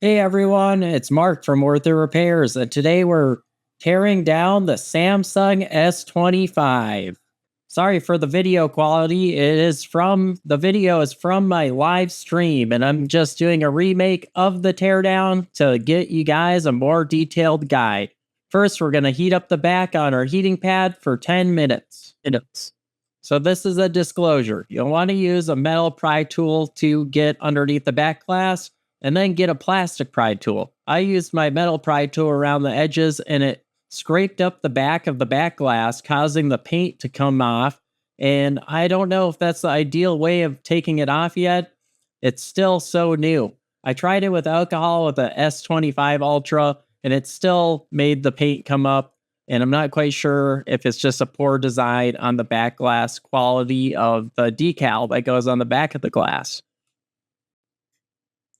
Hey everyone, it's Mark from Worth Repairs, and today we're tearing down the Samsung S25. Sorry for the video quality. The video is from my live stream, and I'm just doing a remake of the teardown to get you guys a more detailed guide. First, we're going to heat up the back on our heating pad for 10 minutes. So this is a disclosure. You'll want to use a metal pry tool to get underneath the back glass and then get a plastic pry tool. I used my metal pry tool around the edges and it scraped up the back of the back glass, causing the paint to come off. And I don't know if that's the ideal way of taking it off yet. It's still so new. I tried it with alcohol with the S25 Ultra and it still made the paint come up. And I'm not quite sure if it's just a poor design on the back glass quality of the decal that goes on the back of the glass.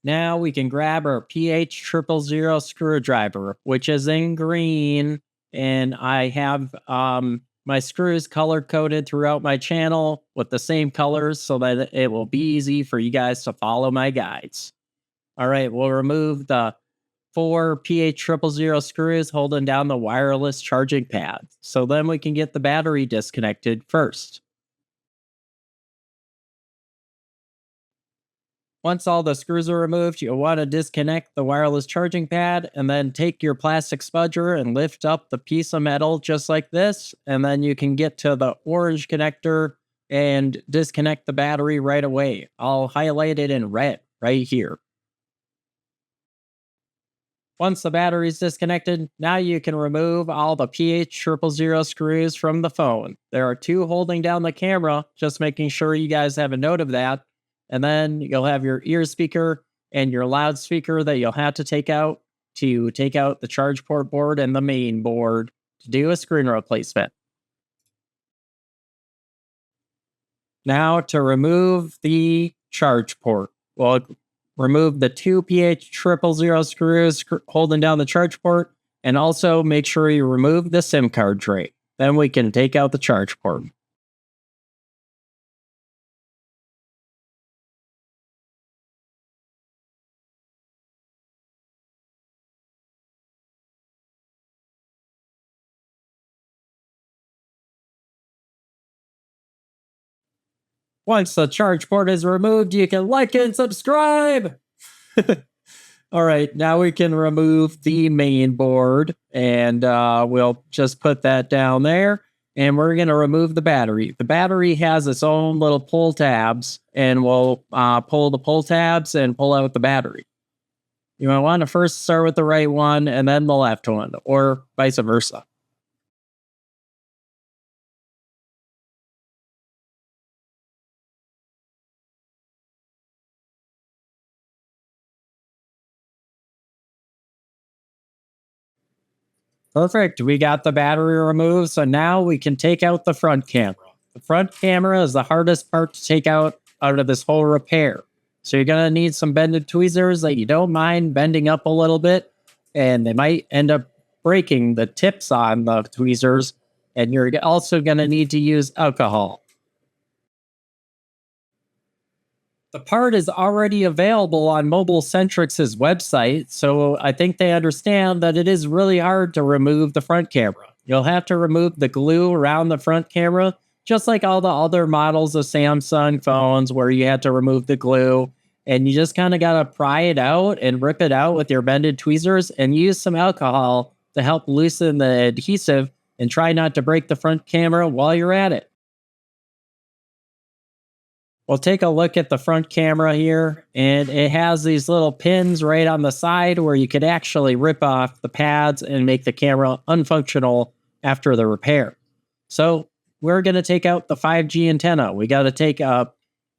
Now we can grab our PH000 screwdriver, which is in green, and I have my screws color coded throughout my channel with the same colors so that it will be easy for you guys to follow my guides. All right, we'll remove the 4 PH000 screws holding down the wireless charging pad. So then we can get the battery disconnected first. Once all the screws are removed, you'll want to disconnect the wireless charging pad and then take your plastic spudger and lift up the piece of metal just like this. And then you can get to the orange connector and disconnect the battery right away. I'll highlight it in red right here. Once the battery is disconnected, now you can remove all the PH000 screws from the phone. There are 2 holding down the camera, just making sure you guys have a note of that. And then you'll have your ear speaker and your loudspeaker that you'll have to take out the charge port board and the main board to do a screen replacement. Now to remove the charge port, well, remove the 2 PH000 screws holding down the charge port, and also make sure you remove the SIM card tray. Then we can take out the charge port. Once the charge port is removed, you can like and subscribe. All right, now we can remove the main board, and we'll just put that down there. And we're going to remove the battery. The battery has its own little pull tabs, and we'll pull the pull tabs and pull out the battery. You might want to first start with the right one and then the left one, or vice versa. Perfect. We got the battery removed. So now we can take out the front camera. The front camera is the hardest part to take out of this whole repair. So you're going to need some bended tweezers that you don't mind bending up a little bit. And they might end up breaking the tips on the tweezers. And you're also going to need to use alcohol. The part is already available on Mobile Centric's website, so I think they understand that it is really hard to remove the front camera. You'll have to remove the glue around the front camera, just like all the other models of Samsung phones where you had to remove the glue, and you just kind of got to pry it out and rip it out with your bended tweezers and use some alcohol to help loosen the adhesive and try not to break the front camera while you're at it. We'll take a look at the front camera here, and it has these little pins right on the side where you could actually rip off the pads and make the camera unfunctional after the repair. So we're going to take out the 5G antenna. We got to take a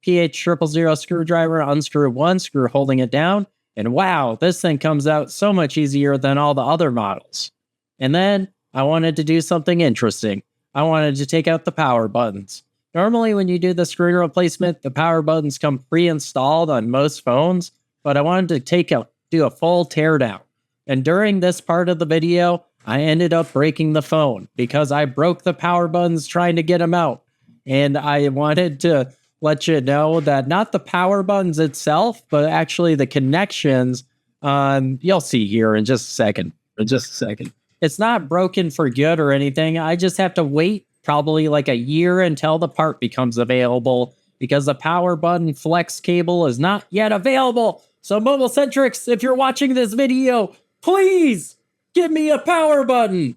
PH000 screwdriver, unscrew one screw holding it down, and wow, this thing comes out so much easier than all the other models. And then I wanted to do something interesting. I wanted to take out the power buttons. Normally, when you do the screen replacement, the power buttons come pre-installed on most phones, but I wanted to do a full teardown. And during this part of the video, I ended up breaking the phone because I broke the power buttons trying to get them out. And I wanted to let you know that not the power buttons itself, but actually the connections You'll see here in just a second. It's not broken for good or anything. I just have to wait probably like a year until the part becomes available because the power button flex cable is not yet available. So Mobile Centrics, if you're watching this video, please give me a power button.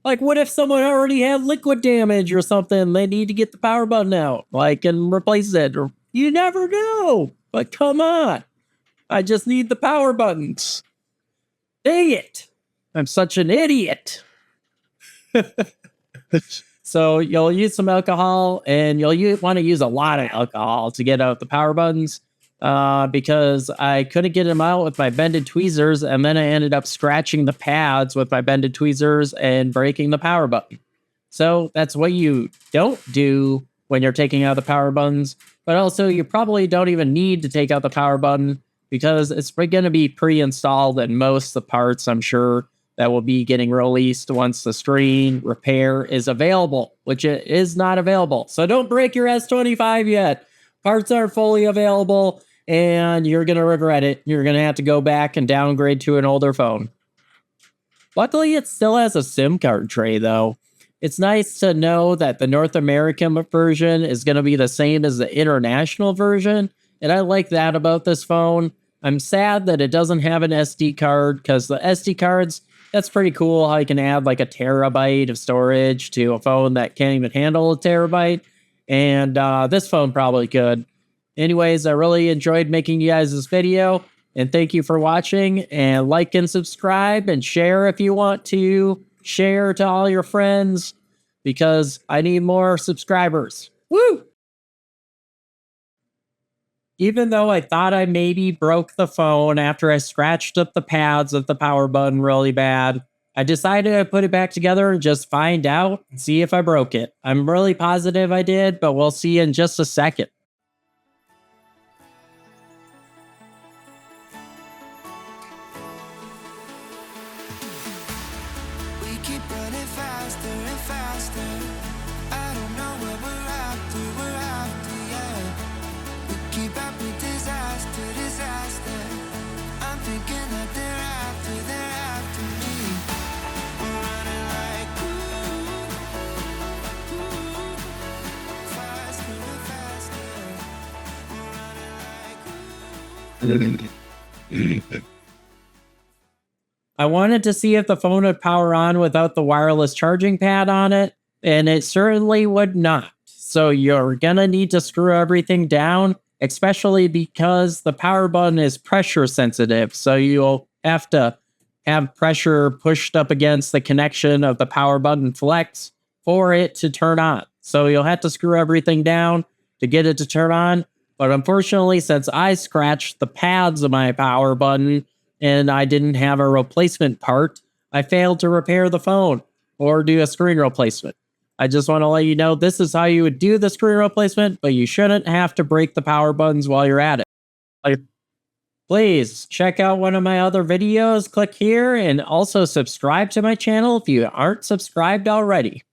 Like, what if someone already had liquid damage or something? They need to get the power button out, like, and replace it. Or you never know. But come on. I just need the power buttons. Dang it. I'm such an idiot. So you'll use some alcohol, and you'll want to use a lot of alcohol to get out the power buttons. Because I couldn't get them out with my bended tweezers, and then I ended up scratching the pads with my bended tweezers and breaking the power button. So that's what you don't do when you're taking out the power buttons, but also you probably don't even need to take out the power button because it's going to be pre-installed in most of the parts, I'm sure, that will be getting released once the screen repair is available, which it is not available. So don't break your S25 yet. Parts aren't fully available, and you're going to regret it. You're going to have to go back and downgrade to an older phone. Luckily, it still has a SIM card tray, though. It's nice to know that the North American version is going to be the same as the international version, and I like that about this phone. I'm sad that it doesn't have an SD card, because the SD cards, that's pretty cool how you can add like a terabyte of storage to a phone that can't even handle a terabyte. And this phone probably could. Anyways, I really enjoyed making you guys this video. And thank you for watching. And like and subscribe and share if you want to. Share to all your friends. Because I need more subscribers. Woo! Even though I thought I maybe broke the phone after I scratched up the pads of the power button really bad, I decided to put it back together and just find out and see if I broke it. I'm really positive I did, but we'll see in just a second. We keep running faster and faster. I don't know where we're after, yeah. We keep up with disaster. I'm thinking that they're after me. We're running like faster and faster. We're running like I wanted to see if the phone would power on without the wireless charging pad on it, and it certainly would not. So you're gonna need to screw everything down, especially because the power button is pressure sensitive. So you'll have to have pressure pushed up against the connection of the power button flex for it to turn on. So you'll have to screw everything down to get it to turn on. But unfortunately, since I scratched the pads of my power button and I didn't have a replacement part, I failed to repair the phone or do a screen replacement. I just want to let you know this is how you would do the screen replacement, but you shouldn't have to break the power buttons while you're at it. Please check out one of my other videos, click here, and also subscribe to my channel if you aren't subscribed already.